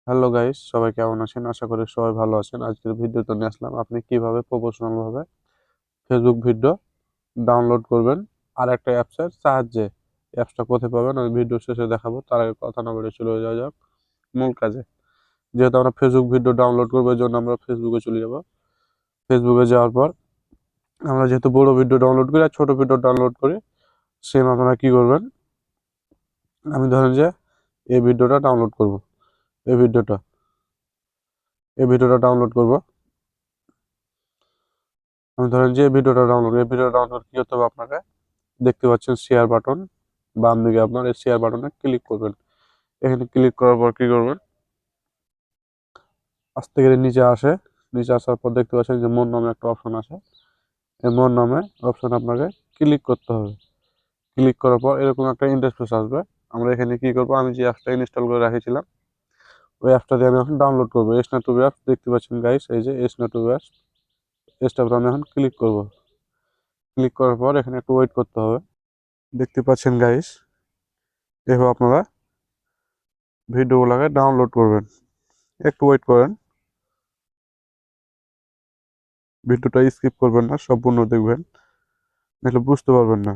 Hello guys, সবাই কেমন আছেন? আশা করি সবাই ভালো আছেন। আজকের ভিডিওতে নিয়ে আসলাম আপনি কিভাবে প্রফেশনাল ভাবে ফেসবুক ভিডিও ডাউনলোড করবেন আর একটা অ্যাপসের সাহায্যে। অ্যাপসটা কোথায় পাবেন আমি ভিডিও শেষে দেখাবো। তার আগে কথা না বলে চলে যাওয়া যাক মূল কাজে। যেহেতু আমরা ফেসবুক ভিডিও ডাউনলোড করবো এই জন্য আমরা ফেসবুকে চলে যাব। ফেসবুকে যাওয়ার পর আমরা যেহেতু বড় ভিডিও ডাউনলোড করি আর ছোট ভিডিও ডাউনলোড করি, সেম আপনারা কি করবেন, আমি ধরেন যে এই ভিডিওটা ডাউনলোড করব। এই ভিডিওটা এই ভিডিওটা ডাউনলোড করব। আমি ধরেন যে এই ভিডিওটা ডাউনলোড কি করতে হবে আপনাকে, দেখতে পাচ্ছেন শেয়ার বাটন, বাম দিকে আপনার এই শেয়ার বাটনে ক্লিক করবেন। এখানে ক্লিক করার পর কি করবেন, আস্তে করে নিচে আসে। নিচে আসার পর দেখতে পাচ্ছেন যে মোর নামে একটা অপশন আছে। এই মোর নামে অপশন আপনাকে ক্লিক করতে হবে। ক্লিক করার পর এরকম একটা ইন্টারফেস আসবে। আমরা এখানে কি করব, আমি যে অ্যাপসটা ইনস্টল করে রেখেছিলাম ওই অ্যাপটা দিয়ে আমি এখন ডাউনলোড করবো। এসনা টু অ্যাপস দেখতে পাচ্ছেন গাইস, এই যে এসনা টু অ্যাপস, এসটা আমি এখন ক্লিক করব। ক্লিক করার পর এখানে একটু ওয়েট করতে হবে। দেখতে পাচ্ছেন গাইস, এভাবে আপনারা ভিডিওগুলোকে ডাউনলোড করবেন। একটু ওয়েট করেন, ভিডিওটা স্কিপ করবেন না, সম্পূর্ণ দেখবেন, নাহলে বুঝতে পারবেন না।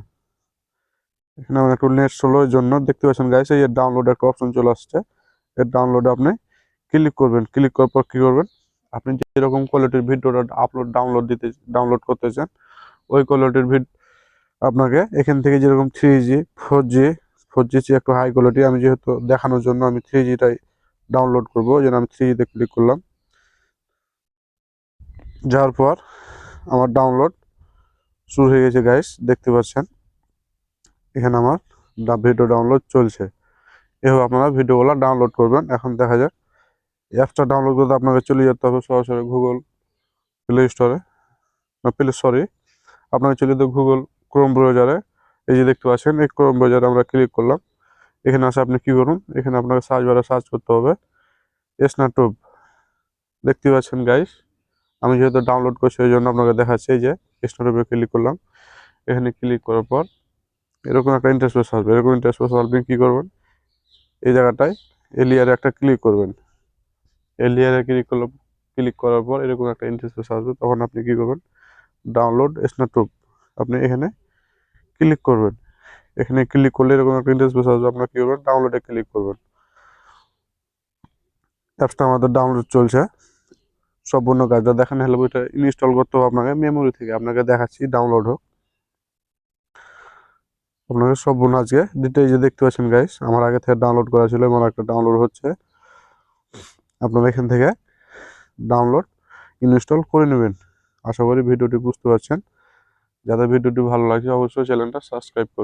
এখানে আমার একটু নেট স্লোর জন্য দেখতে পাচ্ছেন গাইস, এই ডাউনলোড একটা অপশন চলে আসছে। এই ডাউনলোডে আপনি ক্লিক করবেন। ক্লিক করার পর কি করবেন, আপনি যেরকম কোয়ালিটির ভিডিওটা ডাউনলোড করতে চান ওই কোয়ালিটির আপনাকে এখান থেকে যেরকম 3G 4G 4G চেয়ে একটু হাই কোয়ালিটি, আমি যেহেতু দেখানোর জন্য আমি 3Gটাই ডাউনলোড করবো, যেন আমি 3Gতে ক্লিক করলাম। যাওয়ার পর আমার ডাউনলোড শুরু হয়ে গেছে গাইস, দেখতে পাচ্ছেন এখানে আমার ভিডিও ডাউনলোড চলছে। এভাবে আপনারা ভিডিওগুলো ডাউনলোড করবেন। এখন দেখা যাক, অ্যাপসটা ডাউনলোড করতে আপনাকে চলে যেতে হবে সরাসরি গুগল প্লে স্টোরে, সরি, আপনাকে চলে যেতে গুগল ক্রোম ব্রাউজারে। এই যে দেখতে পাচ্ছেন এই ক্রোম ব্রাউজারে আমরা ক্লিক করলাম। এখানে আসে আপনি কি করুন, এখানে আপনাকে সার্চ বারে সার্চ করতে হবে স্ন্যাপটুব। দেখতে পাচ্ছেন গাইস, আমি যেহেতু ডাউনলোড করছি ওই জন্য আপনাকে দেখাচ্ছে। এই যে স্ন্যাপটুবে ক্লিক করলাম। এখানে ক্লিক করার পর এরকম একটা ইন্টারফেস আসবে। এরকম ইন্টারফেস আসবে কি করবেন, এই জায়গাটায় এলিয়ারে একটা ক্লিক করবেন। এলিয়ারে ক্লিক করার পর এরকম একটা ইন্টারফেস আসবে। তখন আপনি কি করবেন, ডাউনলোড স্ন্যাপটুব আপনি এখানে ক্লিক করবেন। এখানে ক্লিক করলে এরকম একটা ইন্টারফেস আসবে। আপনার কি করবেন, ডাউনলোডে ক্লিক করবেন। অ্যাপসটা আমাদের ডাউনলোড চলছে। সম্পূর্ণ কাজটা দেখেন, হলে বইটা ইনস্টল করতে হবে আপনাকে মেমোরি থেকে। আপনাকে দেখাচ্ছি ডাউনলোড হোক, আপনাকে সম্পূর্ণ আজকে ডিটেইলস যে দেখতে পাচ্ছেন গাইস, আমার আগে থেকে ডাউনলোড করা ছিল, আমার একটা ডাউনলোড হচ্ছে। আপনারা এখান থেকে ডাউনলোড ইনস্টল করে নেবেন। আশা করি ভিডিওটি বুঝতে পারছেন। যাদের ভিডিওটি ভালো লাগছে অবশ্যই চ্যানেলটা সাবস্ক্রাইব করুন।